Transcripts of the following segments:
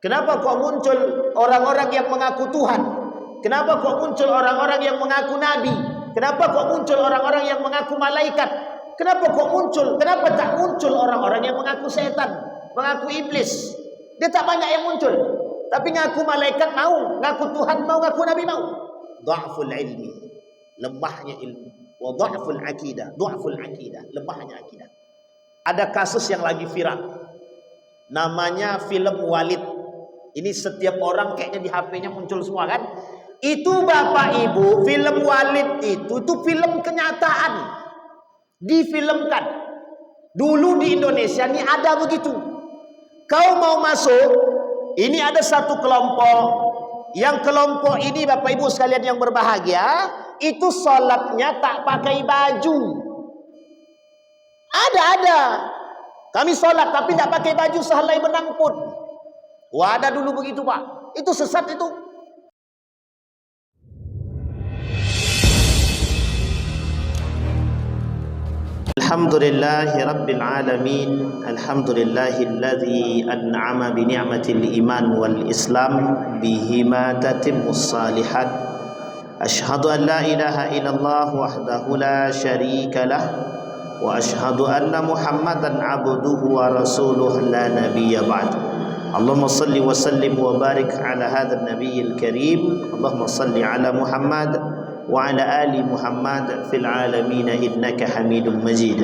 Kenapa kok muncul orang-orang yang mengaku Tuhan? Kenapa kok muncul orang-orang yang mengaku Nabi? Kenapa kok muncul orang-orang yang mengaku malaikat? Kenapa kok muncul? Kenapa tak muncul orang-orang yang mengaku setan, mengaku iblis? Dia tak banyak yang muncul. Tapi ngaku malaikat mau, ngaku Tuhan mau, ngaku Nabi mau. Dha'ful ilmi, lemahnya ilmu. Wa dha'ful akidah, lemahnya akidah. Ada kasus yang lagi viral. Namanya film Walid. Ini setiap orang kayaknya di HP-nya muncul semua kan? Itu Bapak Ibu, film Walid itu film kenyataan. Difilmkan. Dulu di Indonesia ini ada begitu. Kau mau masuk, ini ada satu kelompok. Yang kelompok ini Bapak Ibu sekalian yang berbahagia, itu sholatnya tak pakai baju. Ada. Kami sholat tapi tak pakai baju sehelai benang pun. Wah, ada dulu begitu Pak. Itu sesat itu. Alhamdulillahi Rabbil Alamin. Alhamdulillahilladzi an'ama bi ni'matil iman wal islam bihima tatimmus salihat. Ashhadu an la ilaha illallah wahdahu la syarika lah wa ashhadu anna Muhammadan abduhu wa rasuluh la nabiyya ba'd. Allahumma salli wa sallim wa barik ala hadzal nabiyil karim. Allahumma salli ala Muhammad wa ala ali Muhammad fil alamin innaka Hamidum Majid.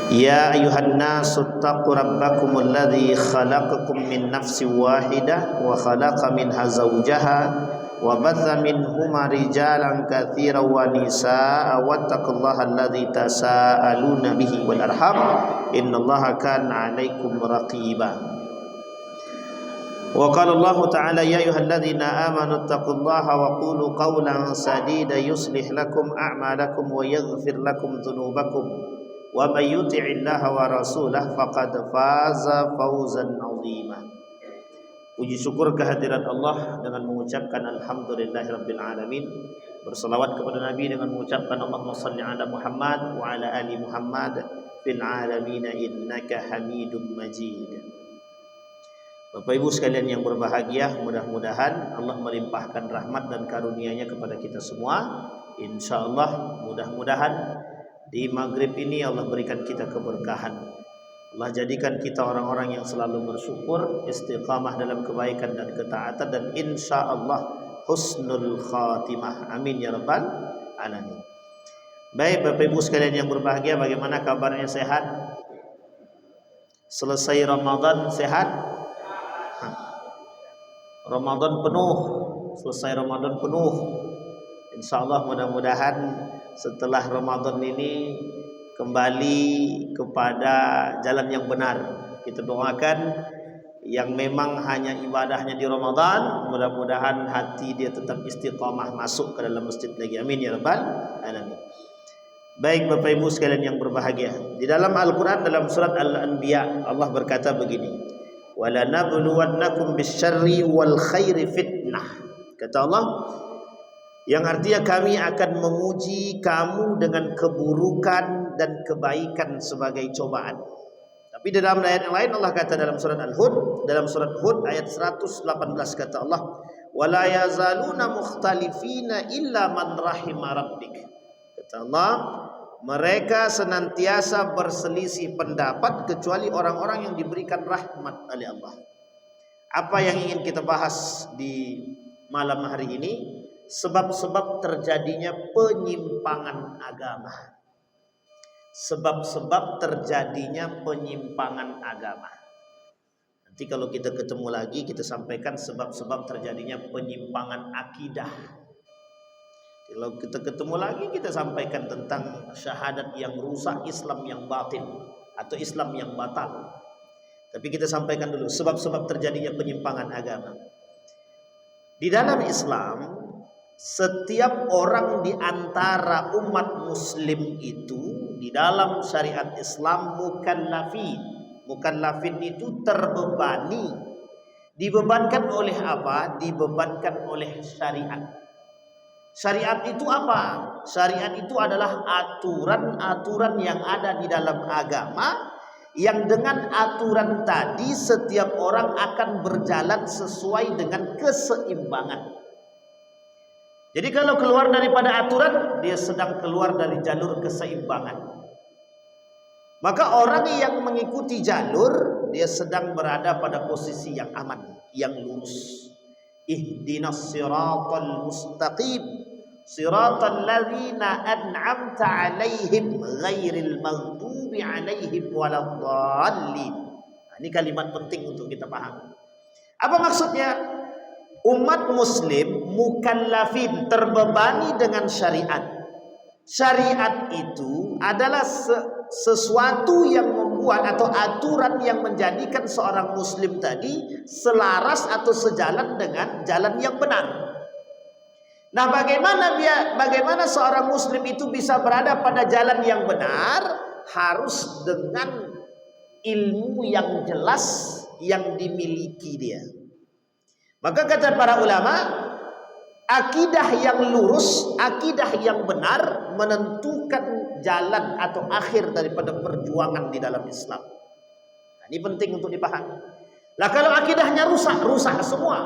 Ya ayuhan nasu taqu rabbakumul ladzi khalaqakum min nafsin wahidah wa khalaqa minha zawjaha wa batha minhuma rijalan katsiran wa nisaa wattaqullaha alladzi tasaaluna bihi wal arham innallaha kana 'alaikum raqiba. Wa qala Allah ta'ala ya ayyuhalladzina amanu taqullaha wa qulu qawlan sadida yuslih lakum a'malakum wa yaghfir lakum dhunubakum wa may yuti'illaha wa rasulahu faqad faza fawzan 'azima. Puji syukur kehadirat Allah dengan mengucapkan alhamdulillahirabbil alamin. Berselawat kepada Nabi dengan mengucapkan Allahumma shalli ala Muhammad wa ala ali Muhammad fil alamin innaka Hamidum Majid. Bapak Ibu sekalian yang berbahagia, mudah-mudahan Allah melimpahkan rahmat dan karunia-Nya kepada kita semua. Insyaallah mudah-mudahan di maghrib ini Allah berikan kita keberkahan. Allah jadikan kita orang-orang yang selalu bersyukur, istiqamah dalam kebaikan dan ketaatan, dan insyaallah husnul khatimah. Amin ya rabbal alamin. Baik Bapak Ibu sekalian yang berbahagia, bagaimana kabarnya, sehat? Selesai Ramadan sehat? Ramadan penuh, selesai Ramadan penuh. Insyaallah mudah-mudahan setelah Ramadan ini kembali kepada jalan yang benar. Kita doakan yang memang hanya ibadahnya di Ramadan, mudah-mudahan hati dia tetap istiqamah masuk ke dalam masjid lagi. Amin ya rabbal alamin. Baik Bapak Ibu sekalian yang berbahagia, di dalam Al-Quran dalam surat Al-Anbiya Allah berkata begini, walanabluwannakum bisyarri wal khairi fitnah. Kata Allah, yang artinya kami akan menguji kamu dengan keburukan dan kebaikan sebagai cobaan. Tapi dalam ayat yang lain Allah kata dalam surat Al-Hud, dalam surat Hud ayat 118 kata Allah, wala yazaluna mukhtalifina illa man rahima rabbik. Kata Allah, mereka senantiasa berselisih pendapat kecuali orang-orang yang diberikan rahmat oleh Allah. Apa yang ingin kita bahas di malam hari ini? Sebab-sebab terjadinya penyimpangan agama. Sebab-sebab terjadinya penyimpangan agama. Nanti kalau kita ketemu lagi, kita sampaikan sebab-sebab terjadinya penyimpangan akidah. Kalau kita ketemu lagi, kita sampaikan tentang syahadat yang rusak, Islam yang batin atau Islam yang batal. Tapi kita sampaikan dulu sebab-sebab terjadinya penyimpangan agama. Di dalam Islam, setiap orang di antara umat muslim itu di dalam syariat Islam mukallafin. Mukallafin itu terbebani. Dibebankan oleh apa? Dibebankan oleh syariat. Syariat itu apa? Syariat itu adalah aturan-aturan yang ada di dalam agama yang dengan aturan tadi setiap orang akan berjalan sesuai dengan keseimbangan. Jadi kalau keluar daripada aturan, dia sedang keluar dari jalur keseimbangan. Maka orang yang mengikuti jalur, dia sedang berada pada posisi yang aman, yang lurus. Ihdinas siratal mustaqim, siratal ladzina an'amta 'alaihim ghairil maghdubi 'alaihim waladdallin. Ini kalimat penting untuk kita pahami. Apa maksudnya? Umat muslim mukallafin, terbebani dengan syariat. Syariat itu adalah sesuatu yang membuat atau aturan yang menjadikan seorang muslim tadi selaras atau sejalan dengan jalan yang benar. Nah, bagaimana seorang muslim itu bisa berada pada jalan yang benar? Harus dengan ilmu yang jelas yang dimiliki dia. Maka kata para ulama, akidah yang lurus, akidah yang benar menentukan jalan atau akhir daripada perjuangan di dalam Islam. Nah, ini penting untuk dipahami. Lah kalau akidahnya rusak, rusak semua.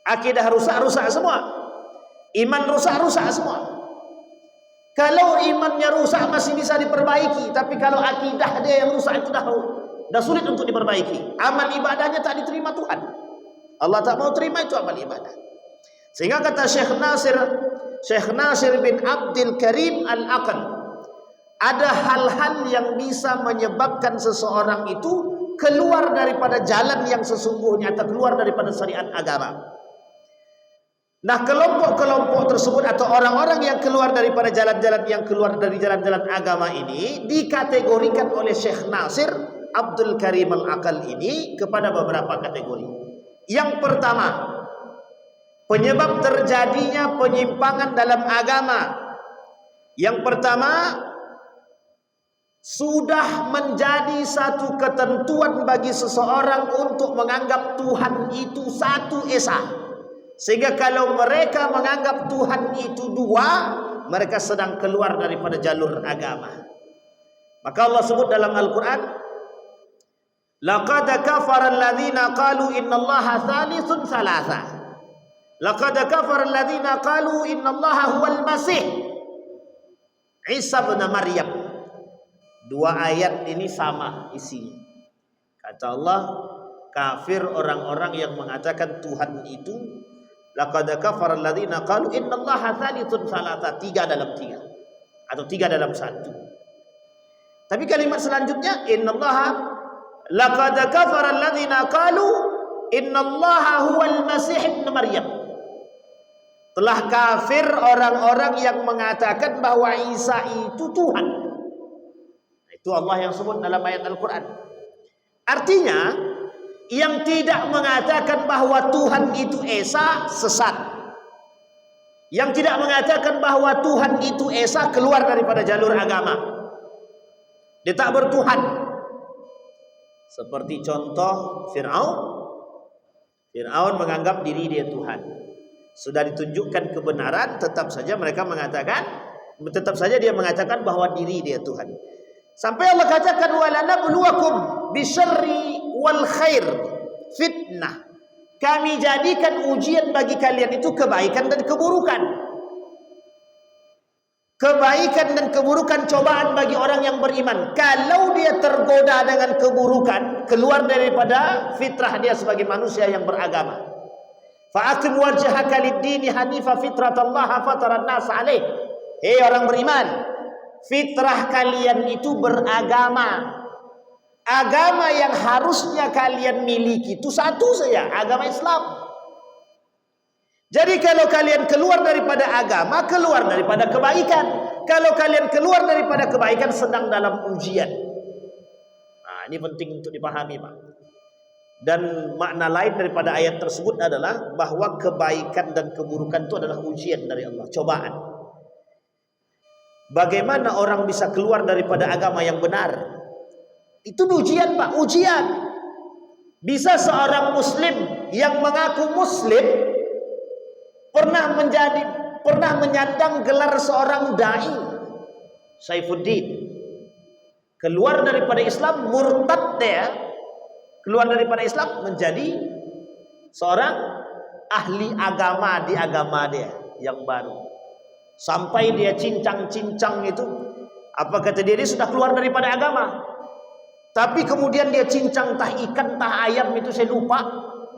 Akidah rusak, rusak semua. Iman rusak, rusak semua. Kalau imannya rusak masih bisa diperbaiki, tapi kalau akidah dia yang rusak itu dah sulit untuk diperbaiki. Amal ibadahnya tak diterima Tuhan. Allah tak mau terima itu amal ibadah. Sehingga kata Syekh Nasir bin Abdul Karim Al-Aql, ada hal-hal yang bisa menyebabkan seseorang itu keluar daripada jalan yang sesungguhnya atau keluar daripada syariat agama. Nah, kelompok-kelompok tersebut atau orang-orang yang keluar daripada jalan-jalan yang keluar dari jalan-jalan agama ini dikategorikan oleh Syekh Nasir Abdul Karim Al-Aql ini kepada beberapa kategori. Yang pertama, penyebab terjadinya penyimpangan dalam agama. Yang pertama, sudah menjadi satu ketentuan bagi seseorang untuk menganggap Tuhan itu satu esa. Sehingga kalau mereka menganggap Tuhan itu dua, mereka sedang keluar daripada jalur agama. Maka Allah sebut dalam Al-Quran, laqad kafara alladhina qalu innallaha thalithun thalatha. Laqad kafara alladhina qalu innallaha huwal masih Isa bin Maryam. Dua ayat ini sama isinya. Kata Allah, kafir orang-orang yang mengatakan Tuhan itu. Laqad kafara alladhina qalu innallaha thalithun thalatha. Tiga dalam tiga atau tiga dalam satu. Tapi kalimat selanjutnya, innallaha laqad kafara alladhina qalu innallaha huwal masih ibn Maryam. Telah kafir orang-orang yang mengatakan bahwa Isa itu Tuhan. Itu Allah yang sebut dalam ayat Al-Quran. Artinya, yang tidak mengatakan bahwa Tuhan itu esa sesat. Yang tidak mengatakan bahwa Tuhan itu esa keluar daripada jalur agama. Dia tak bertuhan. Seperti contoh Fir'aun. Fir'aun menganggap diri dia Tuhan. Sudah ditunjukkan kebenaran, tetap saja mereka mengatakan, tetap saja dia mengatakan bahwa diri dia Tuhan. Sampai Allah katakan, walanabluwakum bisyarri wal khair fitnah. Kami jadikan ujian bagi kalian itu kebaikan dan keburukan. Kebaikan dan keburukan cobaan bagi orang yang beriman. Kalau dia tergoda dengan keburukan, keluar daripada fitrah dia sebagai manusia yang beragama. Fa'aqim wajhaka lid-dini hanifa fitratallaha fataran nas 'alaih. Hei orang beriman, fitrah kalian itu beragama. Agama yang harusnya kalian miliki itu satu saja, agama Islam. Jadi kalau kalian keluar daripada agama, keluar daripada kebaikan. Kalau kalian keluar daripada kebaikan, sedang dalam ujian. Nah, ini penting untuk dipahami, Pak. Dan makna lain daripada ayat tersebut adalah bahwa kebaikan dan keburukan itu adalah ujian dari Allah, cobaan. Bagaimana orang bisa keluar daripada agama yang benar? Itu ujian, Pak, ujian. Bisa seorang muslim yang mengaku muslim pernah menyandang gelar seorang dai, Saifuddin. keluar daripada Islam, murtad dia, keluar daripada Islam menjadi seorang ahli agama di agama dia yang baru. Sampai dia cincang-cincang itu, apa kata dia, dia sudah keluar daripada agama. Tapi kemudian dia cincang tah ikan, tah ayam itu saya lupa.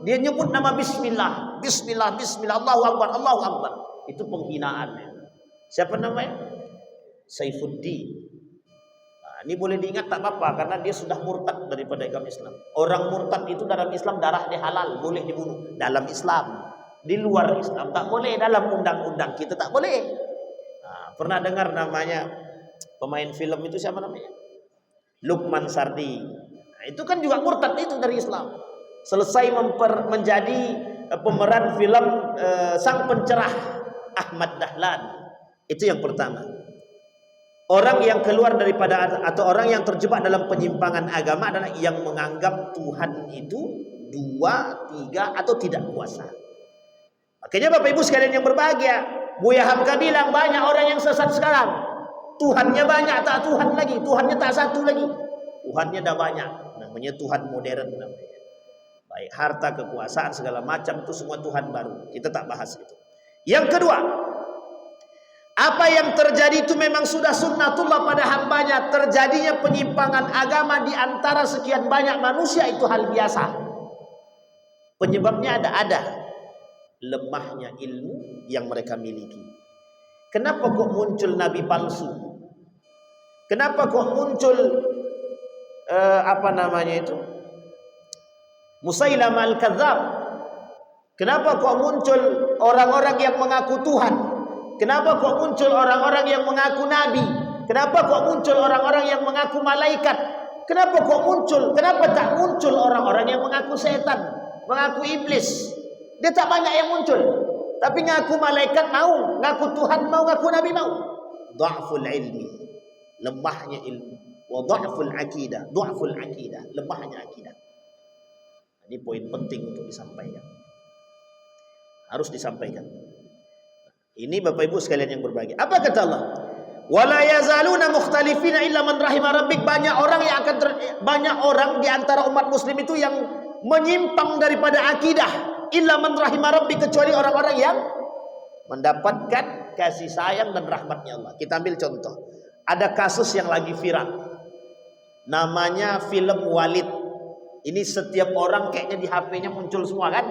Dia nyebut nama bismillah, bismillah, bismillah, Allahu Akbar, Allahu Akbar. Itu penghinaannya. Siapa namanya? Saifuddin. Nah, ini boleh diingat tak apa-apa karena dia sudah murtad daripada agama Islam. Orang murtad itu dalam Islam darah dia halal, boleh dibunuh dalam Islam. Di luar Islam tak boleh, dalam undang-undang kita tak boleh. Nah, pernah dengar namanya pemain film itu siapa namanya? Lukman Sardi. Nah, itu kan juga murtad itu dari Islam. Selesai menjadi pemeran film sang pencerah Ahmad Dahlan. Itu yang pertama. Orang yang keluar daripada atau orang yang terjebak dalam penyimpangan agama adalah yang menganggap Tuhan itu dua, tiga atau tidak kuasa. Makanya Bapak Ibu sekalian yang berbahagia, Buya Hamka bilang banyak orang yang sesat sekarang. Tuhannya banyak, tak Tuhan lagi. Tuhannya tak satu lagi. Tuhannya dah banyak. Namanya Tuhan modern namanya. Baik harta, kekuasaan, segala macam itu semua Tuhan baru. Kita tak bahas itu. Yang kedua, apa yang terjadi itu memang sudah sunnatullah pada hambanya. Terjadinya penyimpangan agama di antara sekian banyak manusia itu hal biasa. Penyebabnya ada. Lemahnya ilmu yang mereka miliki. Kenapa kok muncul nabi palsu? Kenapa kok muncul Musailamah al-Kadzdzab? Kenapa kok muncul orang-orang yang mengaku Tuhan? Kenapa kok muncul orang-orang yang mengaku nabi? Kenapa kok muncul orang-orang yang mengaku malaikat? Kenapa kok muncul? Kenapa tak muncul orang-orang yang mengaku setan, mengaku iblis? Dia tak banyak yang muncul. Tapi ngaku malaikat mau, ngaku Tuhan mau, ngaku nabi mau. Dha'ful ilmi, lemahnya ilmu. Wa dha'ful aqidah, lemahnya akidah. Ini poin penting untuk disampaikan. Harus disampaikan. Ini Bapak Ibu sekalian yang berbahagia. Apa kata Allah? Wala yazaluna mukhtalifina illa man rahima rabbik. Banyak orang di antara umat muslim itu yang menyimpang daripada akidah. Illa man rahima rabbik, kecuali orang-orang yang mendapatkan kasih sayang dan rahmatnya Allah. Kita ambil contoh. Ada kasus yang lagi viral. Namanya film Walid. Ini setiap orang kayaknya di HP-nya muncul semua kan?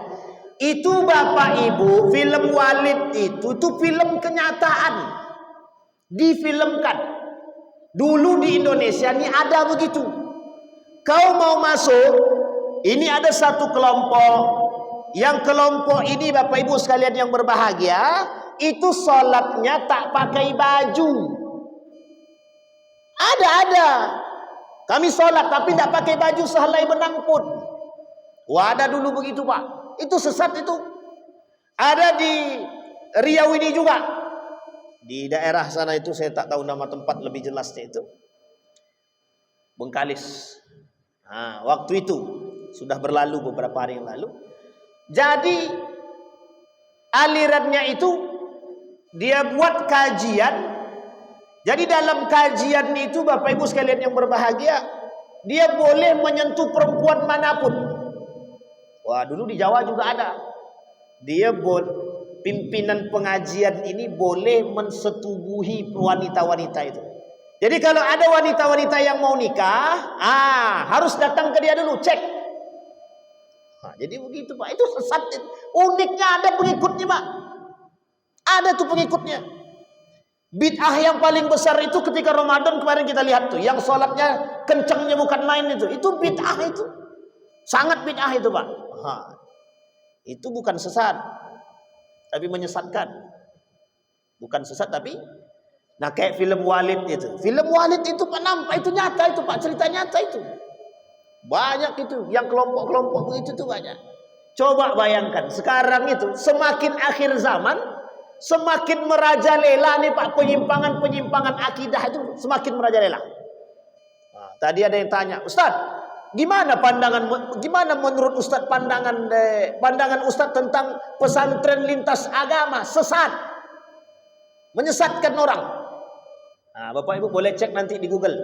Itu Bapak Ibu, film Walid itu film kenyataan. Difilmkan. Dulu di Indonesia ini ada begitu. Kau mau masuk, ini ada satu kelompok. Yang kelompok ini Bapak Ibu sekalian yang berbahagia, itu sholatnya tak pakai baju. Ada. Kami sholat tapi tidak pakai baju sehelai benang pun. Wah, ada dulu begitu Pak. Itu sesat itu. Ada di Riau ini juga. Di daerah sana itu saya tak tahu nama tempat lebih jelasnya itu. Bengkalis. Nah, waktu itu sudah berlalu beberapa hari yang lalu. Jadi alirannya itu dia buat kajian. Jadi dalam kajian itu Bapak Ibu sekalian yang berbahagia, dia boleh menyentuh perempuan manapun. Wah, dulu di Jawa juga ada. Pimpinan pengajian ini boleh mensetubuhi wanita-wanita itu. Jadi kalau ada wanita-wanita yang mau nikah, harus datang ke dia dulu, cek. Jadi begitu Pak, itu sesat. Uniknya ada pengikutnya Pak. Ada tuh pengikutnya. Bid'ah yang paling besar itu ketika Ramadan kemarin kita lihat tuh, yang sholatnya kencangnya bukan main itu bid'ah itu. Sangat bid'ah itu Pak. Itu bukan sesat, tapi menyesatkan. Bukan sesat tapi, nah kayak film Walid itu. Film Walid itu Pak nampak itu nyata itu Pak, cerita nyata itu. Banyak itu, yang kelompok-kelompok itu tuh banyak. Coba bayangkan, sekarang itu semakin akhir zaman, semakin merajalela nih Pak, penyimpangan akidah itu semakin merajalela. Tadi ada yang tanya, Ustaz, gimana menurut Ustaz pandangan Ustaz tentang pesantren lintas agama sesat, menyesatkan orang? Bapak Ibu boleh cek nanti di Google.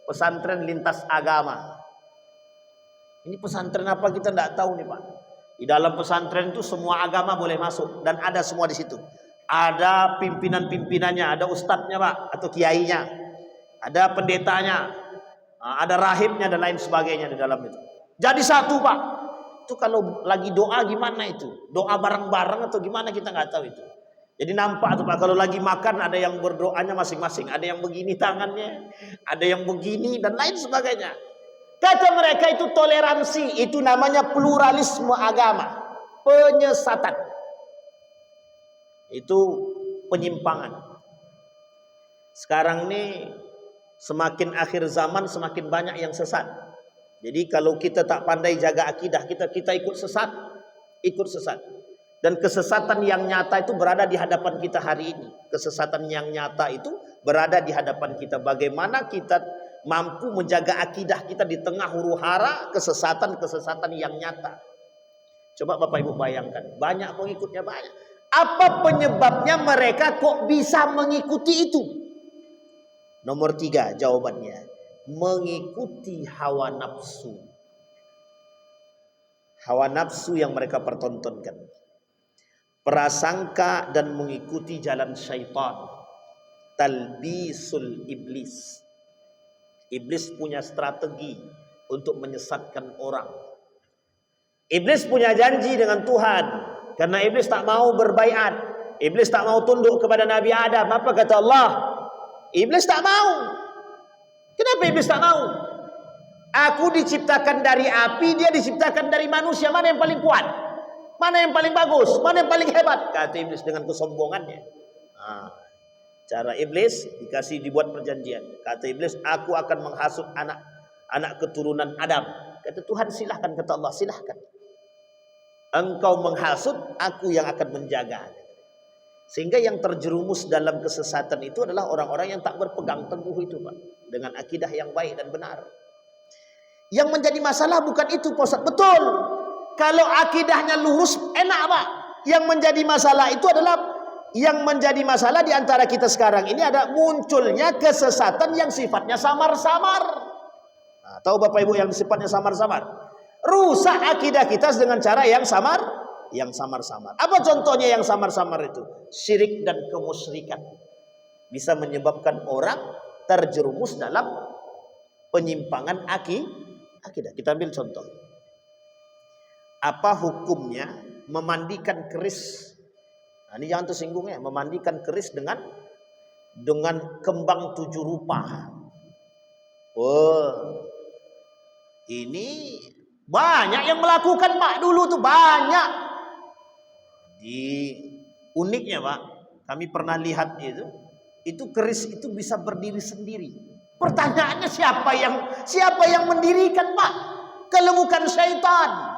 pesantren lintas agama. Ini pesantren apa kita tidak tahu nih Pak. Di dalam pesantren itu semua agama boleh masuk dan ada semua di situ. Ada pimpinan-pimpinannya, ada ustadznya Pak atau kiainya, ada pendetanya, ada rahibnya dan lain sebagainya di dalam itu. Jadi satu Pak. Itu kalau lagi doa gimana itu? Doa bareng-bareng atau gimana kita nggak tahu itu. Jadi nampak tuh Pak, kalau lagi makan ada yang berdoanya masing-masing, ada yang begini tangannya, ada yang begini dan lain sebagainya. Kata mereka itu toleransi, itu namanya pluralisme agama, penyesatan. Itu penyimpangan. Sekarang ini semakin akhir zaman semakin banyak yang sesat. Jadi kalau kita tak pandai jaga akidah kita ikut sesat, ikut sesat. Dan kesesatan yang nyata itu berada di hadapan kita hari ini. Kesesatan yang nyata itu berada di hadapan kita. Bagaimana kita mampu menjaga akidah kita di tengah huru-hara kesesatan-kesesatan yang nyata. Coba Bapak Ibu bayangkan, banyak pengikutnya banyak. Apa penyebabnya mereka kok bisa mengikuti itu? Nomor 3 jawabannya, mengikuti hawa nafsu. Hawa nafsu yang mereka pertontonkan. Prasangka dan mengikuti jalan syaitan. Talbisul iblis. Iblis punya strategi untuk menyesatkan orang. Iblis punya janji dengan Tuhan. Karena iblis tak mau berbaiat. Iblis tak mau tunduk kepada Nabi Adam. Apa kata Allah? Iblis tak mau. Kenapa iblis tak mau? Aku diciptakan dari api, dia diciptakan dari manusia. Mana yang paling kuat? Mana yang paling bagus? Mana yang paling hebat? Kata iblis dengan kesombongannya. Cara iblis dibuat perjanjian. Kata iblis, aku akan menghasut anak keturunan Adam. Kata Tuhan, silahkan. Kata Allah, silahkan. Engkau menghasut, aku yang akan menjaga. Sehingga yang terjerumus dalam kesesatan itu adalah orang-orang yang tak berpegang teguh itu Pak. Dengan akidah yang baik dan benar. Yang menjadi masalah bukan itu Pak Ustaz. Betul. Kalau akidahnya lurus enak Pak. Yang menjadi masalah itu adalah, yang menjadi masalah di antara kita sekarang ini ada munculnya kesesatan yang sifatnya samar-samar. Tahu Bapak Ibu yang sifatnya samar-samar? Rusak akidah kita dengan cara yang samar-samar. Apa contohnya yang samar-samar itu? Syirik dan kemusyrikan. Bisa menyebabkan orang terjerumus dalam penyimpangan akidah. Kita ambil contoh. Apa hukumnya memandikan keris? Nah, ini jangan tersinggung ya. Memandikan keris dengan kembang 7 rupa. Ini banyak yang melakukan Pak dulu tuh, banyak. Uniknya Pak, kami pernah lihat itu keris itu bisa berdiri sendiri. Pertanyaannya siapa yang mendirikan Pak? Kalau bukan syaitan.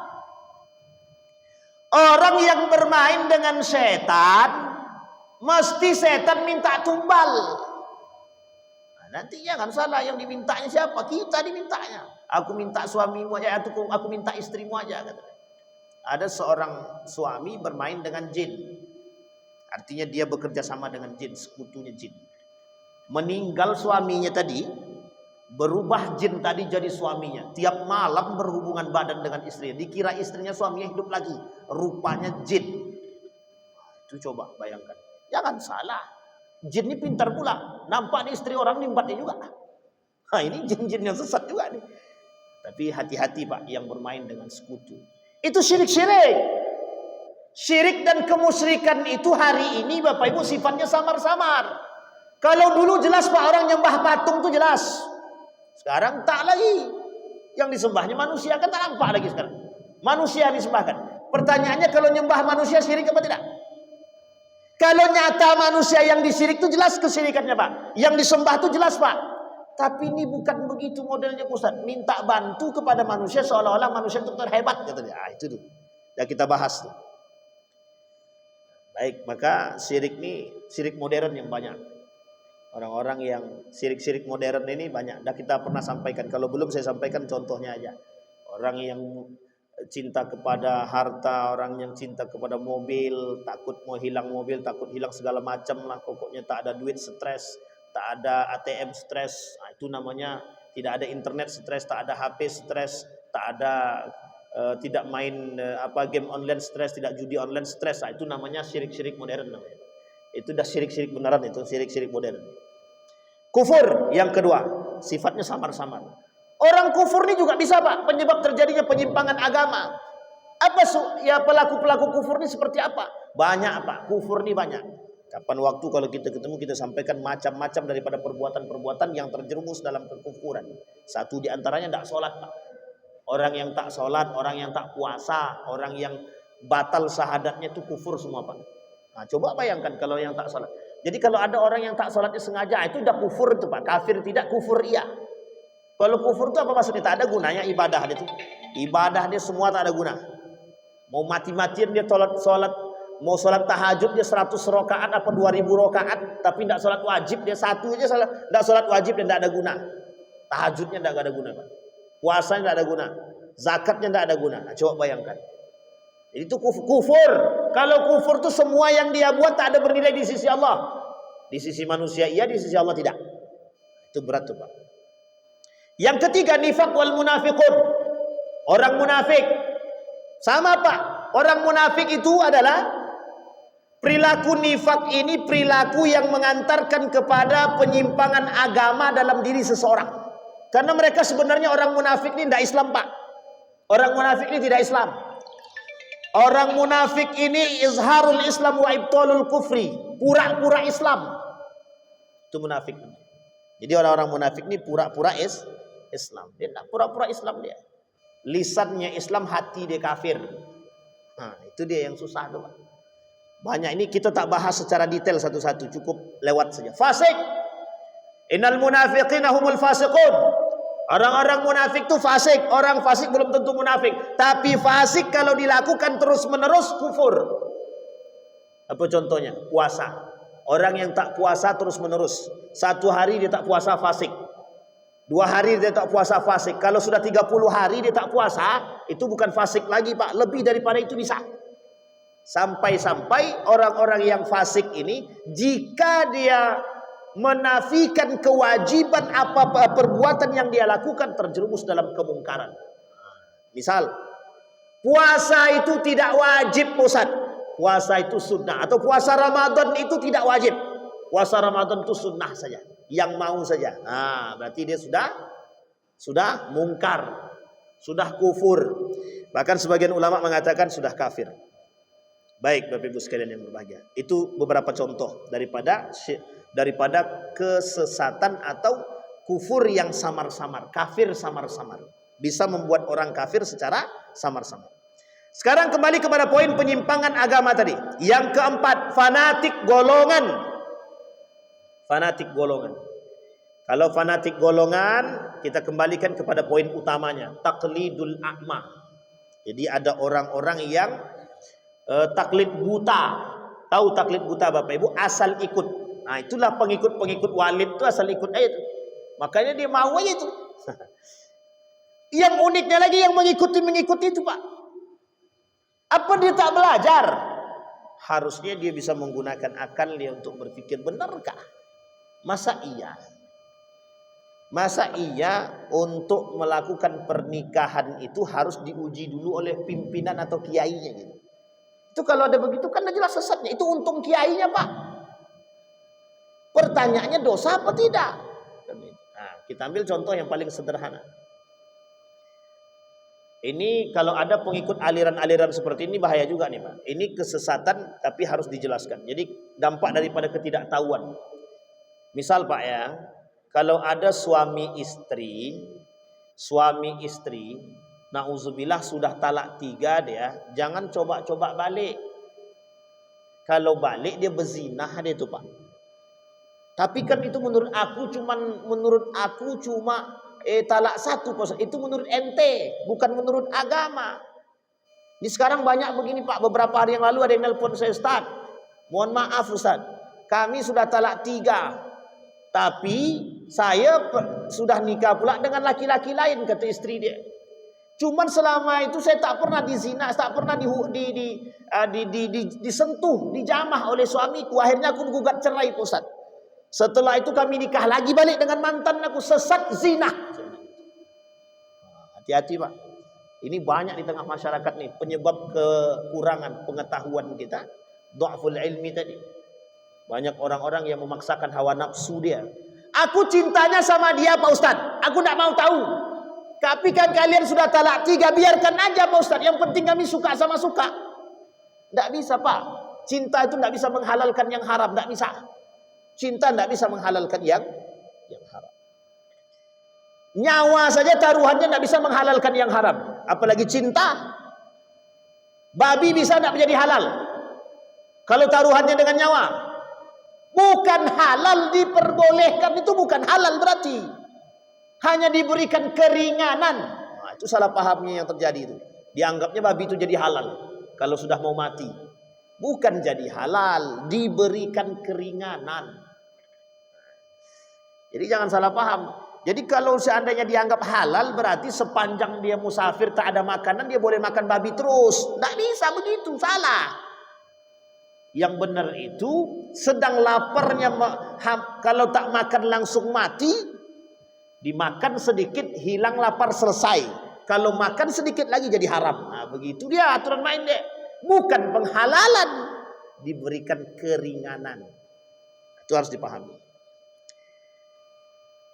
Orang yang bermain dengan setan, mesti setan minta tumbal. Nah, nanti jangan salah, yang dimintanya siapa? Kita dimintanya. Aku minta suamimu aja, aku minta istrimu aja. Ada seorang suami bermain dengan jin. Artinya dia bekerja sama dengan jin, sekutunya jin. Meninggal suaminya tadi, berubah jin tadi jadi suaminya. Tiap malam berhubungan badan dengan istrinya. Dikira istrinya, suaminya hidup lagi. Rupanya jin. Itu coba bayangkan. Jangan salah. Jin ini pintar pula. Nampak nih istri orang nimbatnya juga. Nah, ini jin-jin yang sesat juga nih. Tapi hati-hati Pak yang bermain dengan sekutu. Itu syirik-syirik. Syirik dan kemusyrikan itu hari ini Bapak Ibu sifatnya samar-samar. Kalau dulu jelas Pak, orang nyembah patung itu jelas. Sekarang tak lagi. Yang disembahnya manusia, kan tak nampak lagi sekarang. Manusia disembahkan. Pertanyaannya, kalau nyembah manusia syirik apa tidak? Kalau nyata manusia yang disyirik itu jelas kesyirikannya Pak. Yang disembah itu jelas Pak. Tapi ini bukan begitu modelnya Ustaz. Minta bantu kepada manusia seolah-olah manusia itu terhebat katanya. Itu tuh. Ya kita bahas tuh. Baik, maka syirik modern yang banyak. Orang-orang yang syirik modern ini banyak. Dah kita pernah sampaikan. Kalau belum saya sampaikan contohnya aja. Orang yang cinta kepada harta, orang yang cinta kepada mobil, takut mau hilang mobil, takut hilang segala macam lah. Pokoknya tak ada duit stres, tak ada ATM stres. Nah, itu namanya Tidak ada internet stres, tak ada HP stres, tak ada tidak main game online stres, tidak judi online stres. Itu namanya syirik-syirik modern namanya. Itu dah syirik-syirik beneran, itu syirik-syirik modern. Kufur yang kedua, sifatnya samar-samar. Orang kufur ini juga bisa Pak, penyebab terjadinya penyimpangan agama. Apa ya pelaku-pelaku kufur ini seperti apa? Banyak Pak, kufur ini banyak. Kapan waktu kalau kita ketemu kita sampaikan macam-macam daripada perbuatan-perbuatan yang terjerumus dalam kekufuran. Satu di antaranya tidak sholat Pak. Orang yang tak sholat, orang yang tak puasa, orang yang batal syahadatnya itu kufur semua Pak. Nah, coba bayangkan kalau yang tak sholat. Jadi kalau ada orang yang tak sholatnya sengaja, itu udah kufur itu Pak. Kafir tidak, kufur iya. Kalau kufur itu apa maksudnya? Tak ada gunanya ibadah dia itu. Ibadah dia semua tak ada guna. Mau mati-matian dia sholat, mau sholat tahajud dia 100 rakaat apa 2000 rakaat, tapi tidak sholat wajib dia satu aja salah. Tidak sholat wajib dan tidak ada guna. Tahajudnya tidak ada guna Pak. Puasanya tidak ada guna. Zakatnya tidak ada guna. Nah, coba bayangkan. Jadi itu kufur. Kalau kufur itu semua yang dia buat tak ada bernilai di sisi Allah. Di sisi manusia iya, di sisi Allah tidak. Itu berat tuh Pak. Yang ketiga, nifaq wal munafiqun. Orang munafik. Sama Pak. Orang munafik itu adalah perilaku nifaq ini perilaku yang mengantarkan kepada penyimpangan agama dalam diri seseorang. Karena mereka sebenarnya orang munafik ini tidak Islam Pak. Orang munafik ini tidak Islam. Orang munafik ini izharul Islam wa ibtalul kufri. Pura-pura Islam. Itu munafik. Jadi orang-orang munafik ini pura-pura Islam. Dia tak pura-pura Islam dia. Lisannya Islam, hati dia kafir. Nah, itu dia yang susah tuh Pak. Banyak ini kita tak bahas secara detail satu-satu, cukup lewat saja. Fasik. Innal munafiqina humul fasiqun. Orang-orang munafik itu fasik. Orang fasik belum tentu munafik. Tapi fasik kalau dilakukan terus-menerus kufur. Apa contohnya? Puasa. Orang yang tak puasa terus-menerus. 1 hari dia tak puasa fasik. 2 hari dia tak puasa fasik. Kalau sudah 30 hari dia tak puasa, itu bukan fasik lagi Pak. Lebih daripada itu bisa. Sampai-sampai orang-orang yang fasik ini, jika dia menafikan kewajiban apa perbuatan yang dia lakukan, terjerumus dalam kemungkaran. Misal, puasa itu tidak wajib Ustaz. Puasa itu sunnah. Atau puasa Ramadan itu tidak wajib. Puasa Ramadan itu sunnah saja. Yang mau saja. Nah, berarti dia sudah mungkar. Sudah kufur. Bahkan sebagian ulama mengatakan sudah kafir. Baik Bapak Ibu sekalian yang berbahagia. Itu beberapa contoh daripada kesesatan atau kufur yang samar-samar. Kafir samar-samar. Bisa membuat orang kafir secara samar-samar. Sekarang kembali kepada poin penyimpangan agama tadi. Yang keempat, fanatik golongan. Fanatik golongan. Kalau fanatik golongan, kita kembalikan kepada poin utamanya, taklidul a'ma. Jadi ada orang-orang yang taklid buta. Tahu taklid buta Bapak Ibu? Asal ikut. Nah, itulah pengikut-pengikut Walid itu asal ikut aja itu. Makanya dia mau aja itu. Yang uniknya lagi yang mengikuti itu Pak. Apa dia tak belajar? Harusnya dia bisa menggunakan akal dia untuk berpikir, benarkah? Masa iya untuk melakukan pernikahan itu harus diuji dulu oleh pimpinan atau kiainya gitu. Itu kalau ada begitu kan jelas sesatnya. Itu untung kiainya Pak. Pertanyaannya dosa apa tidak? Nah, kita ambil contoh yang paling sederhana. Ini kalau ada pengikut aliran-aliran seperti ini bahaya juga nih Pak. Ini kesesatan tapi harus dijelaskan. Jadi dampak daripada ketidaktahuan. Misal Pak ya, kalau ada suami istri, na'udzubillah sudah talak 3 dia, jangan coba-coba balik. Kalau balik dia berzinah dia itu Pak. Tapi kan itu menurut aku cuma talak 1, itu menurut ente, bukan menurut agama. Ini sekarang banyak begini Pak. Beberapa hari yang lalu ada yang nelpon saya, Ustaz, mohon maaf Ustaz, kami sudah talak 3, tapi saya sudah nikah pula dengan laki-laki lain, kata istri dia. Cuman selama itu saya tak pernah dizina, tak pernah disentuh, dijamah oleh suamiku. Akhirnya aku gugat cerai Ustaz. Setelah itu kami nikah lagi balik dengan mantan aku, sesat zina. Hati-hati Pak. Ini banyak di tengah masyarakat nih penyebab kekurangan pengetahuan kita, dhaful ilmi tadi. Banyak orang-orang yang memaksakan hawa nafsu dia. Aku cintanya sama dia Pak Ustadz, aku tidak mau tahu. Tapi kan kalian sudah talak 3, biarkan aja Pak Ustadz. Yang penting kami suka sama suka. Tidak bisa Pak. Cinta itu tidak bisa menghalalkan yang haram, tidak bisa. Cinta tidak bisa menghalalkan yang haram. Nyawa saja taruhannya tidak bisa menghalalkan yang haram, apalagi cinta. Babi bisa tidak menjadi halal kalau taruhannya dengan nyawa. Bukan halal diperbolehkan, itu bukan halal berarti. Hanya diberikan keringanan. Nah, itu salah pahamnya yang terjadi itu. Dianggapnya babi itu jadi halal kalau sudah mau mati. Bukan jadi halal, diberikan keringanan. Jadi jangan salah paham. Jadi kalau seandainya dianggap halal, berarti sepanjang dia musafir tak ada makanan, dia boleh makan babi terus. Tidak bisa begitu, salah. Yang benar itu, sedang laparnya, kalau tak makan langsung mati, dimakan sedikit, hilang lapar, selesai. Kalau makan sedikit lagi jadi haram. Nah, begitu dia aturan main deh. Bukan penghalalan, diberikan keringanan. Itu harus dipahami.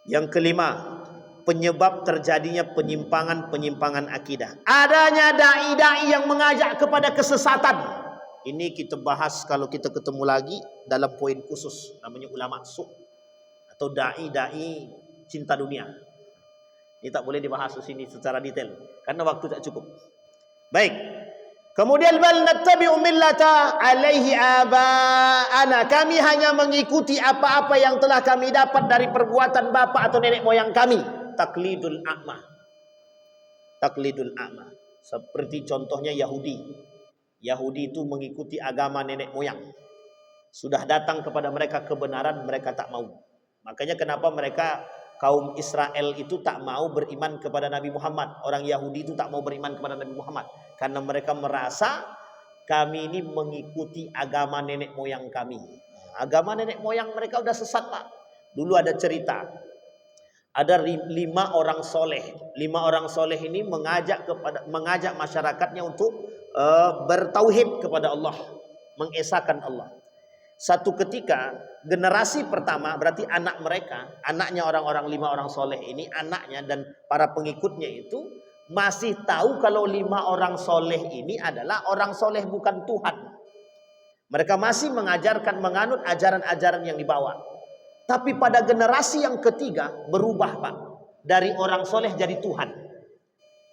Yang kelima, penyebab terjadinya penyimpangan akidah. Adanya dai-dai yang mengajak kepada kesesatan. Ini kita bahas kalau kita ketemu lagi dalam poin khusus, namanya ulama su' atau dai-dai cinta dunia. Ini tak boleh dibahas di sini secara detail karena waktu tak cukup. Baik. Kemudian bal nattabi'u millata alaihi aba'ana. Kami hanya mengikuti apa-apa yang telah kami dapat dari perbuatan bapak atau nenek moyang kami. Taklidul a'ma. Taklidul a'ma. Seperti contohnya Yahudi. Yahudi itu mengikuti agama nenek moyang. Sudah datang kepada mereka kebenaran, mereka tak mau. Makanya kenapa mereka kaum Israel itu tak mau beriman kepada Nabi Muhammad. Orang Yahudi itu tak mau beriman kepada Nabi Muhammad. Karena mereka merasa kami ini mengikuti agama nenek moyang kami. Agama nenek moyang mereka udah sesat Pak. Dulu ada cerita. Ada 5 orang soleh. 5 orang soleh ini mengajak masyarakatnya untuk bertauhid kepada Allah. Mengesahkan Allah. Satu ketika generasi pertama berarti anak mereka, anaknya orang-orang 5 orang soleh ini, anaknya dan para pengikutnya itu masih tahu kalau 5 orang soleh ini adalah orang soleh bukan Tuhan. Mereka masih mengajarkan, menganut ajaran-ajaran yang dibawa. Tapi pada generasi yang ketiga berubah Pak, dari orang soleh jadi Tuhan.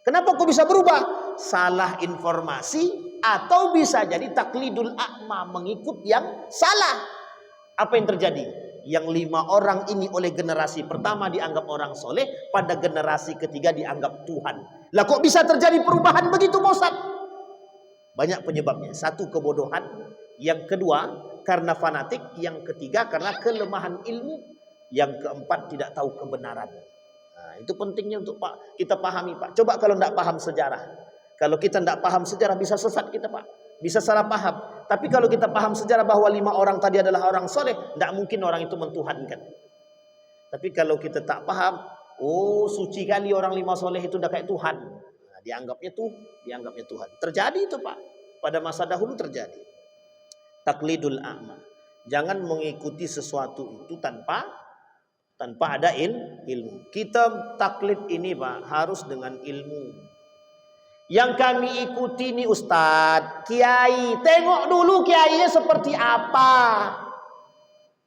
Kenapa kok bisa berubah? Salah informasi atau bisa jadi taklidul a'ma, mengikut yang salah. Apa yang terjadi? Yang 5 orang ini oleh generasi pertama dianggap orang soleh, pada generasi ketiga dianggap Tuhan. Lah kok bisa terjadi perubahan begitu Ustaz? Banyak penyebabnya. Satu, kebodohan. Yang kedua, karena fanatik. Yang ketiga, karena kelemahan ilmu. Yang keempat, tidak tahu kebenaran. Nah, itu pentingnya untuk kita pahami Pak. Coba kalau tidak paham sejarah. Kalau kita tidak paham sejarah bisa sesat kita Pak. Bisa salah paham. Tapi kalau kita paham sejarah bahwa 5 orang tadi adalah orang soleh, tidak mungkin orang itu mentuhankan. Tapi kalau kita tak paham, oh suci kali orang 5 soleh itu udah kayak Tuhan. Nah, dianggapnya Tuhan. Terjadi itu Pak. Pada masa dahulu terjadi. Taklidul a'ma. Jangan mengikuti sesuatu itu tanpa ada ilmu. Kita taklid ini Pak harus dengan ilmu. Yang kami ikuti ini Ustadz, kiai. Tengok dulu kiainya seperti apa.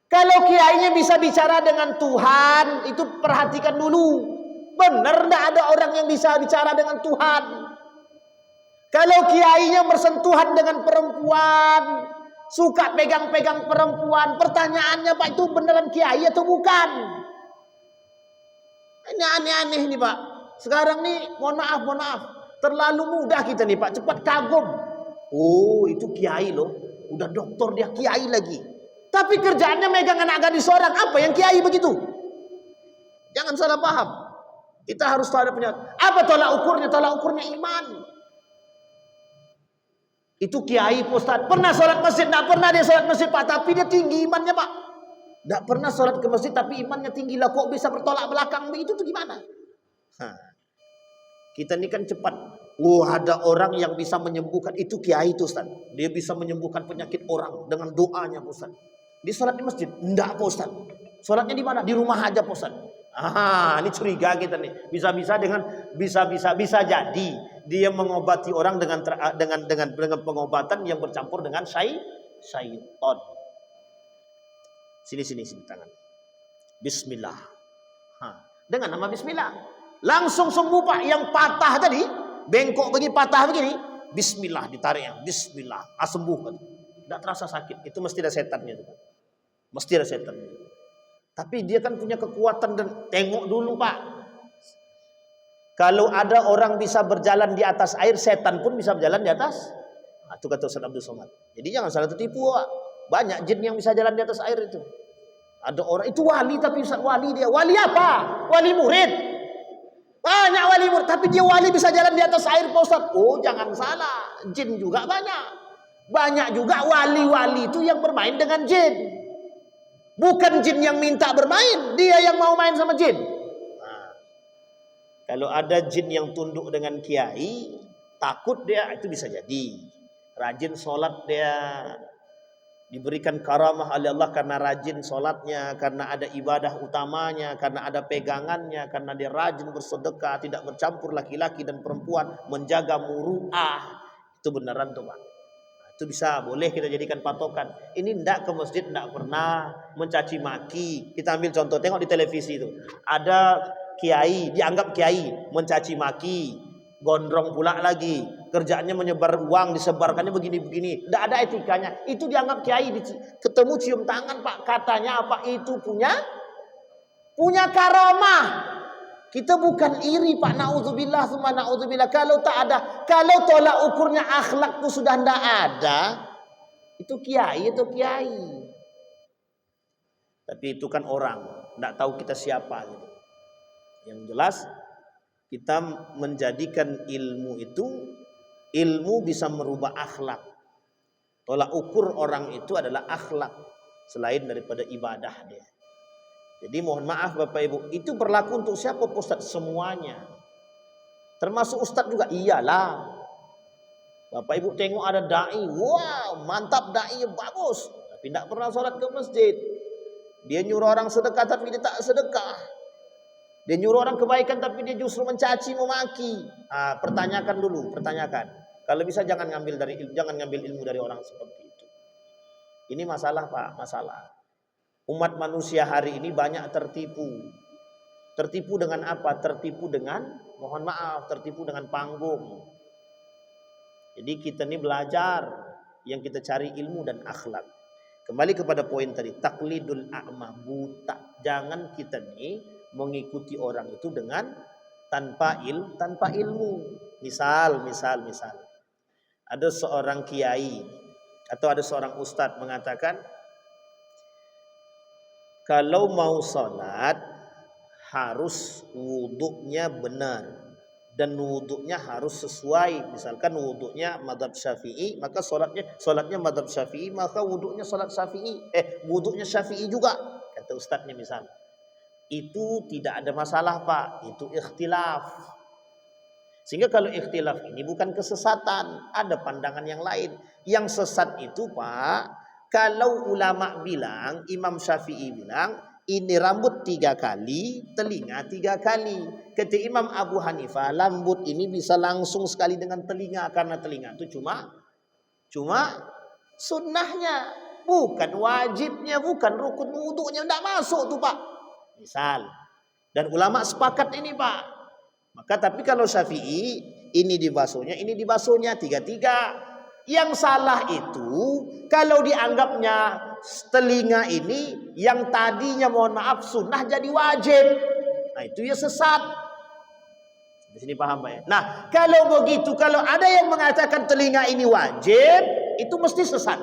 Kalau kiainya bisa bicara dengan Tuhan, itu perhatikan dulu. Benar enggak ada orang yang bisa bicara dengan Tuhan? Kalau kiainya bersentuhan dengan perempuan, suka pegang-pegang perempuan, pertanyaannya Pak, itu beneran kiai atau bukan? Ini aneh-aneh nih Pak. Sekarang nih, mohon maaf. Terlalu mudah kita nih Pak, cepat kagum. Oh itu kiai loh, udah doktor dia kiai lagi. Tapi kerjaannya megang anak gadis orang, apa yang kiai begitu? Jangan salah paham. Kita harus tahu ada penyakit. Apa tolak ukurnya? Tolak ukurnya iman. Itu kiai Ustaz, pernah sholat masjid? Tidak pernah dia sholat masjid Pak, tapi dia tinggi imannya Pak. Tidak pernah sholat ke masjid tapi imannya tinggi lah, kok bisa bertolak belakang begitu tuh gimana? Kita ini kan cepat. Ada orang yang bisa menyembuhkan, itu kiai itu Ustaz. Dia bisa menyembuhkan penyakit orang dengan doanya Ustaz. Di sholat di masjid? Enggak Ustaz. Sholatnya di mana? Di rumah aja Ustaz. Ini curiga kita nih. Bisa jadi dia mengobati orang dengan pengobatan yang bercampur dengan syaitan. Sini tangan. Bismillah. Dengan nama bismillah. Langsung sembuh Pak. Yang patah tadi, bengkok begini, patah begini, bismillah ditariknya. Bismillah. Sembuh kan. Tidak terasa sakit. Itu mesti ada setannya itu. Mesti ada setannya. Tapi dia kan punya kekuatan dan tengok dulu Pak. Kalau ada orang bisa berjalan di atas air, setan pun bisa berjalan di atas. Itu kata Ustaz Abdul Somad. Jadi jangan salah tertipu Pak. Banyak jin yang bisa jalan di atas air itu. Ada orang itu wali tapi Ustaz, wali dia. Wali apa? Wali murid. Banyak wali murid tapi dia wali bisa jalan di atas air Pak Ustaz. Oh jangan salah. Jin juga banyak. Banyak juga wali-wali itu yang bermain dengan jin. Bukan jin yang minta bermain, dia yang mau main sama jin. Kalau ada jin yang tunduk dengan kiai, takut dia, itu bisa jadi. Rajin sholat dia, diberikan karamah oleh Allah karena rajin sholatnya, karena ada ibadah utamanya, karena ada pegangannya, karena dia rajin bersedekah, tidak bercampur laki-laki dan perempuan, menjaga muru'ah. Itu beneran tuh Pak. Itu bisa, boleh kita jadikan patokan. Ini ndak ke masjid, ndak pernah mencaci maki. Kita ambil contoh, tengok di televisi itu. Ada kiai, dianggap kiai, mencaci maki. Gondrong pula lagi. Kerjaannya menyebar uang, disebarkannya begini-begini. Ndak ada etikanya. Itu dianggap kiai. Ketemu cium tangan Pak. Katanya apa? Itu punya karamah. Kita bukan iri Pak, na'udzubillah summa na'udzubillah. Kalau tak ada, kalau tolak ukurnya akhlak itu sudah tidak ada, itu kiai. Tapi itu kan orang, tidak tahu kita siapa gitu. Yang jelas kita menjadikan ilmu itu, ilmu bisa merubah akhlak. Tolak ukur orang itu adalah akhlak selain daripada ibadah dia. Jadi mohon maaf Bapak Ibu, itu berlaku untuk siapa Ustaz? Semuanya. Termasuk Ustaz juga, iyalah. Bapak Ibu tengok ada da'i, wow mantap da'i, bagus. Tapi tidak pernah sholat ke masjid. Dia nyuruh orang sedekah tapi dia tak sedekah. Dia nyuruh orang kebaikan tapi dia justru mencaci, memaki. Pertanyakan dulu. Kalau bisa jangan ngambil ilmu dari orang seperti itu. Ini masalah Pak, masalah. Umat manusia hari ini banyak tertipu. Tertipu dengan apa? Tertipu dengan, mohon maaf, tertipu dengan panggung. Jadi kita ini belajar, yang kita cari ilmu dan akhlak. Kembali kepada poin tadi, taklidul a'ma, buta. Jangan kita ini mengikuti orang itu dengan tanpa ilmu. Misal. Ada seorang kiai atau ada seorang ustadz mengatakan, kalau mau sholat harus wuduknya benar dan wuduknya harus sesuai. Misalkan wuduknya mazhab Syafi'i, maka sholatnya mazhab Syafi'i, maka wuduknya sholat Syafi'i. Wuduknya Syafi'i juga, kata ustadznya misal. Itu tidak ada masalah Pak, itu ikhtilaf. Sehingga kalau ikhtilaf ini bukan kesesatan, ada pandangan yang lain. Yang sesat itu Pak, kalau ulama bilang, Imam Syafi'i bilang, ini rambut 3 kali, telinga 3 kali. Kata Imam Abu Hanifah, rambut ini bisa langsung sekali dengan telinga, karena telinga itu cuma sunnahnya, bukan wajibnya, bukan rukun wudhunya, tidak masuk tuh Pak. Misal, dan ulama sepakat ini Pak. Maka tapi kalau Syafi'i, ini dibasuhnya, 3-3. Yang salah itu kalau dianggapnya telinga ini yang tadinya mohon maaf sunnah jadi wajib. Nah itu ya sesat. Di sini paham Pak ya? Nah kalau begitu, kalau ada yang mengatakan telinga ini wajib, itu mesti sesat.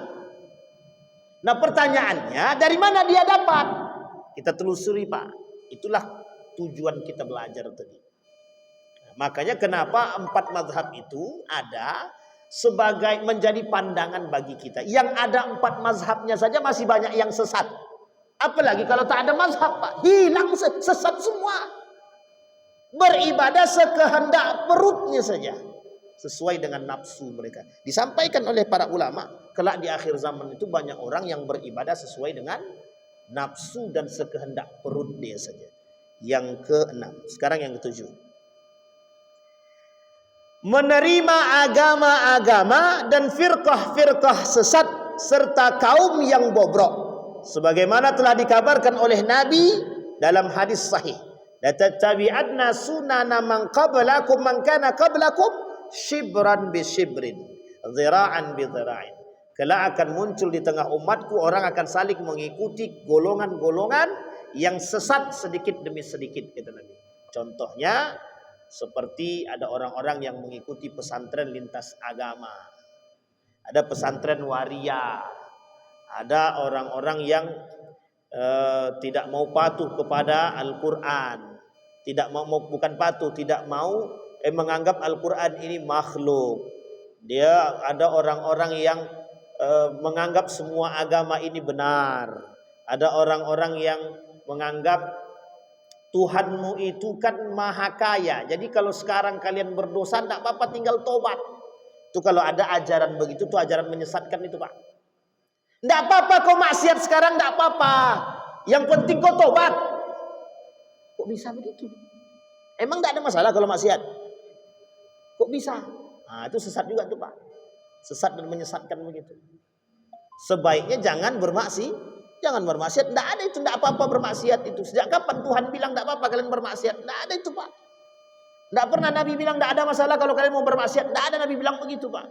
Nah pertanyaannya, dari mana dia dapat? Kita telusuri Pak. Itulah tujuan kita belajar tadi. Nah, makanya kenapa 4 mazhab itu ada sebagai menjadi pandangan bagi kita. Yang ada 4 mazhabnya saja masih banyak yang sesat. Apalagi kalau tak ada mazhab Pak, hilang sesat semua. beribadah sekehendak perutnya saja, sesuai dengan nafsu mereka. Disampaikan oleh para ulama, kelak di akhir zaman itu banyak orang yang beribadah sesuai dengan nafsu dan sekehendak perut dia saja. Yang keenam, sekarang yang ketujuh, menerima agama-agama dan firqah-firqah sesat serta kaum yang bobrok, sebagaimana telah dikabarkan oleh Nabi dalam hadis sahih, la tattabi'anna sunana man qablakum man kana qablakum shibran bi shibrin, dhira'an bi dhira'in. Kelak akan muncul di tengah umatku orang akan saling mengikuti golongan-golongan yang sesat sedikit demi sedikit, kata Nabi. Contohnya seperti ada orang-orang yang mengikuti pesantren lintas agama, ada pesantren waria, ada orang-orang yang tidak mau patuh kepada Al-Quran, tidak mau, bukan patuh, tidak mau menganggap Al-Quran ini makhluk. Dia ada orang-orang yang menganggap semua agama ini benar. Ada orang-orang yang menganggap Tuhanmu itu kan maha kaya, jadi kalau sekarang kalian berdosa tidak apa-apa, tinggal tobat. Itu kalau ada ajaran begitu, itu ajaran menyesatkan itu, Pak. Tidak apa-apa kau maksiat sekarang, tidak apa-apa, yang penting kau tobat. Kok bisa begitu? Emang tidak ada masalah kalau maksiat? Kok bisa? Nah, itu sesat juga tuh, Pak. Sesat dan menyesatkan begitu. Sebaiknya jangan bermaksiat. Jangan bermaksiat. Tidak ada itu, tidak apa-apa bermaksiat itu. Sejak kapan Tuhan bilang tidak apa-apa kalian bermaksiat? Tidak ada itu, Pak. Tidak pernah Nabi bilang tidak ada masalah kalau kalian mau bermaksiat. Tidak ada Nabi bilang begitu, Pak.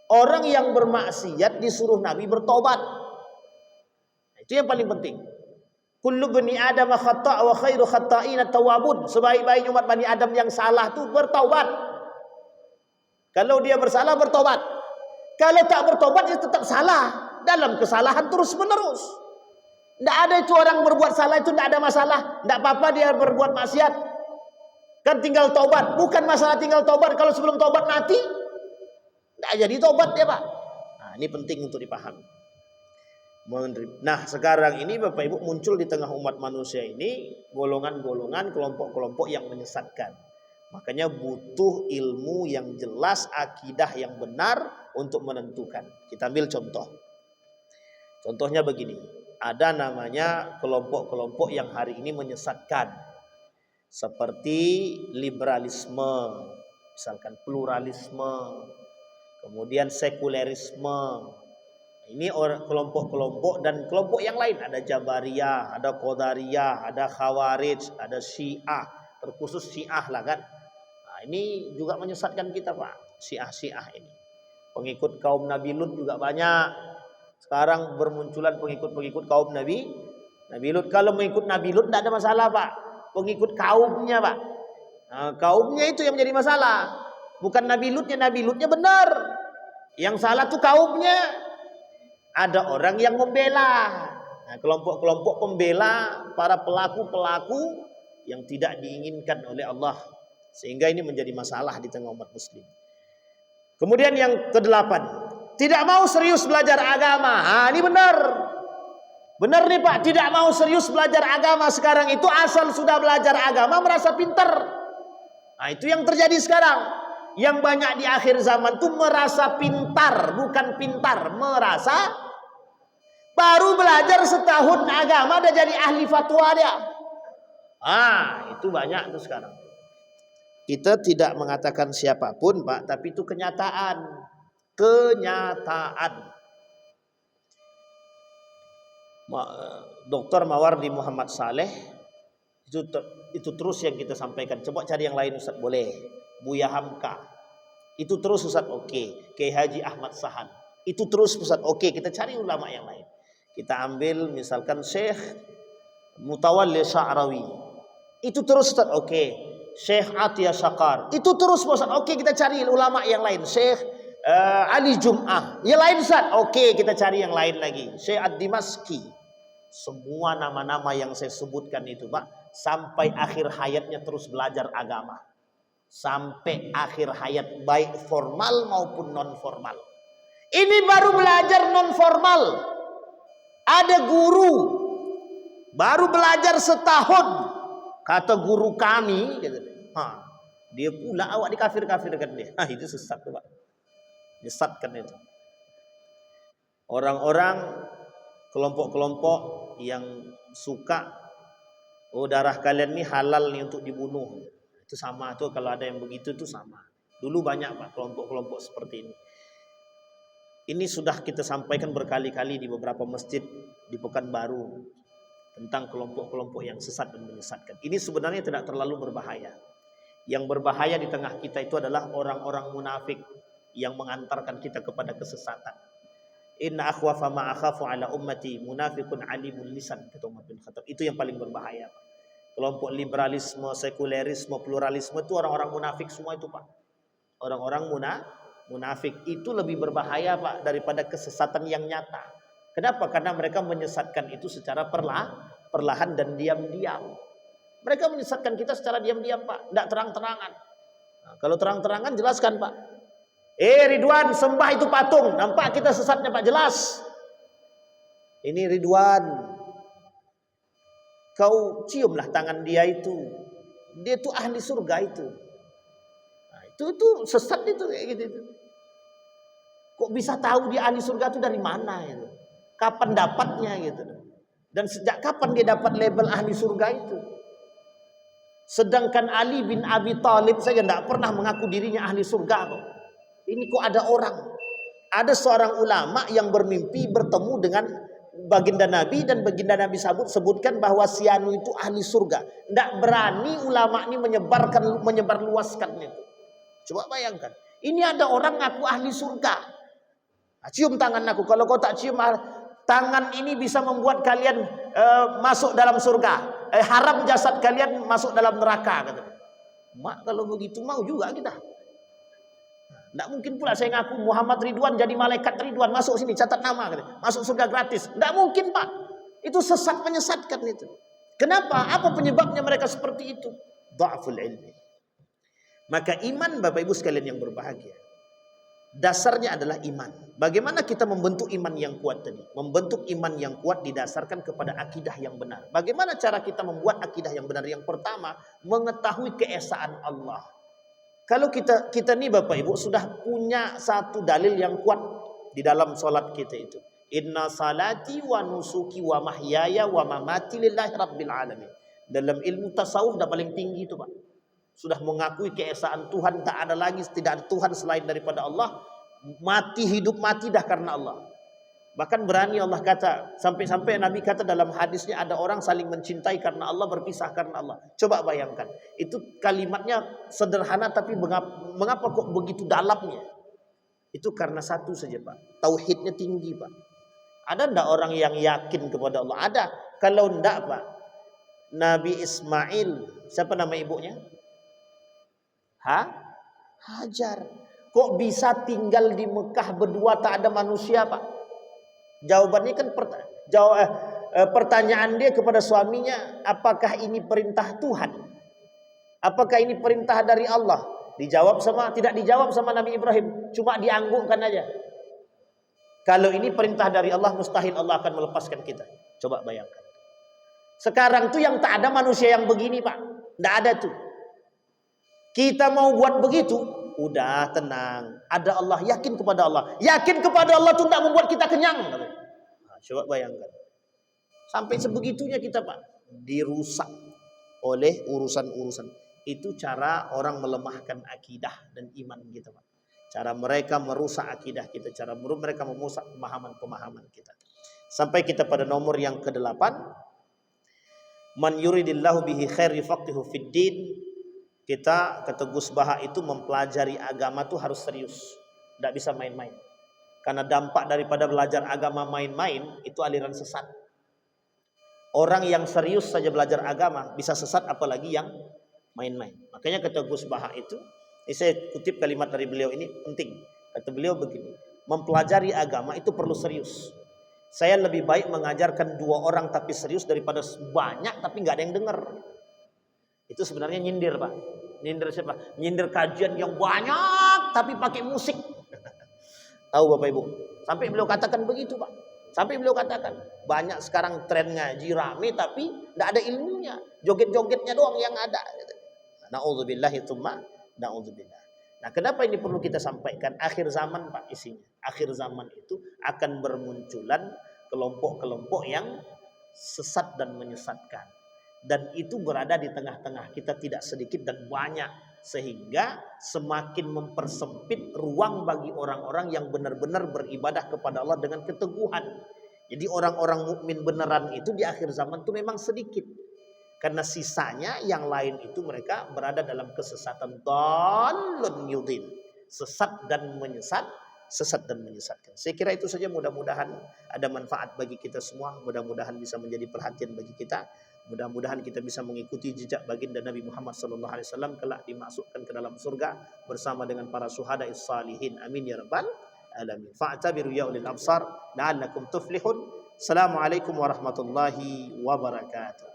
Orang yang bermaksiat disuruh Nabi bertobat. Itu yang paling penting. Kullu bani Adam khata' wa khairu khata'ina tawwabun. Sebaik-baik umat Bani Adam yang salah itu bertaubat. Kalau dia bersalah bertobat. Kalau tak bertobat dia tetap salah. Dalam kesalahan terus menerus. Tidak ada itu orang berbuat salah itu tidak ada masalah. Tidak apa-apa dia berbuat maksiat. Kan tinggal tobat. Bukan masalah tinggal tobat. Kalau sebelum tobat mati, tidak jadi tobat dia, Pak. Nah, ini penting untuk dipahami. Nah, sekarang ini Bapak Ibu muncul di tengah umat manusia ini golongan-golongan, kelompok-kelompok yang menyesatkan. Makanya butuh ilmu yang jelas, akidah yang benar untuk menentukan. Kita ambil contoh. Contohnya begini. Ada namanya kelompok-kelompok yang hari ini menyesatkan. Seperti liberalisme, misalkan pluralisme, kemudian sekulerisme. Ini kelompok-kelompok dan kelompok yang lain. Ada Jabariyah, ada Qadariyah, ada Khawarij, ada Syiah. Terkhusus Syiah lah kan. Nah, ini juga menyesatkan kita, Pak. Syiah ini. Pengikut kaum Nabi Lut juga banyak. Sekarang bermunculan pengikut-pengikut kaum Nabi Lut. Kalau mengikut Nabi Lut tidak ada masalah, Pak. Pengikut kaumnya, Pak. Nah, kaumnya itu yang menjadi masalah. Bukan Nabi Lutnya benar. Yang salah tuh kaumnya. Ada orang yang membela. Nah, kelompok-kelompok pembela para pelaku-pelaku yang tidak diinginkan oleh Allah. Sehingga ini menjadi masalah di tengah umat muslim. Kemudian yang kedelapan. Tidak mau serius belajar agama. Nah, ini benar. Benar nih, Pak. Tidak mau serius belajar agama sekarang itu asal sudah belajar agama merasa pintar. Nah, itu yang terjadi sekarang. Yang banyak di akhir zaman tuh merasa pintar, bukan pintar, merasa. Baru belajar setahun agama udah jadi ahli fatwa dia. Ah, itu banyak tuh sekarang. Kita tidak mengatakan siapapun, Pak, tapi itu kenyataan. Dr. Mawardi Muhammad Saleh itu terus yang kita sampaikan. Coba cari yang lain, Ustaz, boleh. Buya Hamka itu terus, Ustaz, oke. Kiai Haji Ahmad Sahan itu terus, Ustaz, oke. Kita cari ulama yang lain. Kita ambil misalkan Syekh Mutawalli Sya'rawi itu terus, Ustaz, oke. Syekh Atiyah Syakar itu terus, Ustaz, oke. Kita cari ulama yang lain. Syekh Ali Jum'ah yang lain, Ustaz, oke. Kita cari yang lain lagi. Syekh Ad-Dimaski. Semua nama-nama yang saya sebutkan itu, Pak, sampai akhir hayatnya terus belajar agama. Sampai akhir hayat, baik formal maupun non formal. Ini baru belajar non formal. Ada guru baru belajar setahun. Kata guru kami, Dia pula awak dikafir-kafirkan dia. Itu sesat tuh Pak. Menyesatkan itu. Orang-orang kelompok-kelompok yang suka darah kalian ini halal nih untuk dibunuh. Itu sama tuh, kalau ada yang begitu tuh sama. Dulu banyak Pak kelompok-kelompok seperti ini. Ini sudah kita sampaikan berkali-kali di beberapa masjid di Pekanbaru tentang kelompok-kelompok yang sesat dan menyesatkan. Ini sebenarnya tidak terlalu berbahaya. Yang berbahaya di tengah kita itu adalah orang-orang munafik yang mengantarkan kita kepada kesesatan. Inna akhwafa ma akhafu ala ummati munafiqun alimul lisan, kata Umar bin Khattab. Itu yang paling berbahaya. Kelompok liberalisme, sekulerisme, pluralisme itu orang-orang munafik semua itu Pak. Orang-orang munafik itu lebih berbahaya Pak daripada kesesatan yang nyata. Kenapa? Karena mereka menyesatkan itu secara perlahan dan diam-diam. Mereka menyesatkan kita secara diam-diam Pak, tidak terang-terangan. Nah, kalau terang-terangan jelaskan Pak. Ridwan, sembah itu patung. Nampak kita sesatnya Pak, jelas. Ini Ridwan, kau ciumlah tangan dia itu. Dia itu ahli surga itu. Nah, itu sesat itu kayak gitu. Kok bisa tahu dia ahli surga itu dari mana gitu? Kapan dapatnya gitu? Dan sejak kapan dia dapat label ahli surga itu? Sedangkan Ali bin Abi Thalib saja tidak pernah mengaku dirinya ahli surga kok. Ini kok ada seorang ulama yang bermimpi bertemu dengan baginda Nabi, dan baginda Nabi sebutkan bahwa si anu itu ahli surga. Tidak berani ulama ini menyebarluaskan itu. Coba bayangkan. Ini ada orang ngaku ahli surga. Nah, cium tangan aku. Kalau kau tak cium tangan ini bisa membuat kalian masuk dalam surga. Haram jasad kalian masuk dalam neraka. Kata. Mak, kalau begitu mau juga kita. Tidak mungkin pula saya ngaku Muhammad Ridwan jadi malaikat Ridwan, masuk sini catat nama, kata. Masuk surga gratis. Tidak mungkin Pak. Itu sesat, menyesatkan itu. Kenapa? Apa penyebabnya mereka seperti itu? Dha'ful ilmi. Maka iman Bapak Ibu sekalian yang berbahagia, dasarnya adalah iman. Bagaimana kita membentuk iman yang kuat tadi? Membentuk iman yang kuat didasarkan kepada akidah yang benar. Bagaimana cara kita membuat akidah yang benar? Yang pertama, mengetahui keesaan Allah. Kalau kita nih Bapak Ibu sudah punya satu dalil yang kuat di dalam sholat kita itu. Inna salati wa nusuki wa mahyaya wa mamati lillahi rabbil alamin. Dalam ilmu tasawuf dah paling tinggi itu Pak. Sudah mengakui keesaan Tuhan, tak ada lagi, tidak ada Tuhan selain daripada Allah. Mati, hidup mati dah karena Allah. Bahkan berani Allah kata, sampai-sampai Nabi kata dalam hadisnya, ada orang saling mencintai karena Allah, berpisah karena Allah. Coba bayangkan, itu kalimatnya sederhana tapi mengapa kok begitu dalamnya? Itu karena satu saja Pak, tauhidnya tinggi Pak. Ada ndak orang yang yakin kepada Allah? Ada. Kalau ndak Pak, Nabi Ismail, siapa nama ibunya? Hajar. Kok bisa tinggal di Mekah berdua tak ada manusia Pak? Jawabannya kan pertanyaan dia kepada suaminya, apakah ini perintah Tuhan? Apakah ini perintah dari Allah? Tidak dijawab sama Nabi Ibrahim, cuma dianggukkan aja. Kalau ini perintah dari Allah, mustahil Allah akan melepaskan kita. Coba bayangkan. Sekarang tuh yang tak ada manusia yang begini Pak. Tidak ada tuh. Kita mau buat begitu, udah tenang. Ada Allah, yakin kepada Allah. Yakin kepada Allah itu tidak membuat kita kenyang. Nah, coba bayangkan. Sampai sebegitunya kita Pak. Dirusak oleh urusan-urusan. Itu cara orang melemahkan akidah dan iman kita Pak. Cara mereka merusak akidah kita. Cara mereka merusak pemahaman-pemahaman kita. Sampai kita pada nomor yang ke-8. Man yuridillahu bihi khair yufaqihu fid din. Kita kata Gus Baha itu mempelajari agama itu harus serius. Tidak bisa main-main. Karena dampak daripada belajar agama main-main itu aliran sesat. Orang yang serius saja belajar agama bisa sesat, apalagi yang main-main. Makanya kata Gus Baha itu, ini saya kutip kalimat dari beliau ini penting. Kata beliau begini, mempelajari agama itu perlu serius. Saya lebih baik mengajarkan 2 orang tapi serius daripada banyak tapi nggak ada yang dengar. Itu sebenarnya nyindir Pak. Nyindir siapa? Nyindir kajian yang banyak tapi pakai musik. Tahu Bapak Ibu? Sampai beliau katakan begitu Pak. Sampai beliau katakan banyak sekarang tren ngaji rame tapi tidak ada ilmunya. Joget-jogetnya doang yang ada. Na'udzubillahi tsumma na'udzubillah. Nah, kenapa ini perlu kita sampaikan? Akhir zaman, Pak, isinya. Akhir zaman itu akan bermunculan kelompok-kelompok yang sesat dan menyesatkan. Dan itu berada di tengah-tengah kita tidak sedikit dan banyak. Sehingga semakin mempersempit ruang bagi orang-orang yang benar-benar beribadah kepada Allah dengan keteguhan. Jadi orang-orang mukmin beneran itu di akhir zaman itu memang sedikit. Karena sisanya yang lain itu mereka berada dalam kesesatan dhalun yudhil, sesat dan menyesat, sesat dan menyesatkan. Saya kira itu saja, mudah-mudahan ada manfaat bagi kita semua, mudah-mudahan bisa menjadi perhatian bagi kita, mudah-mudahan kita bisa mengikuti jejak baginda Nabi Muhammad SAW kelak dimasukkan ke dalam surga bersama dengan para syuhada salihin. Amin ya rabbal alamin. Fa'tabiru ya ulil absar la'allakum tuflihun. Assalamualaikum warahmatullahi wabarakatuh.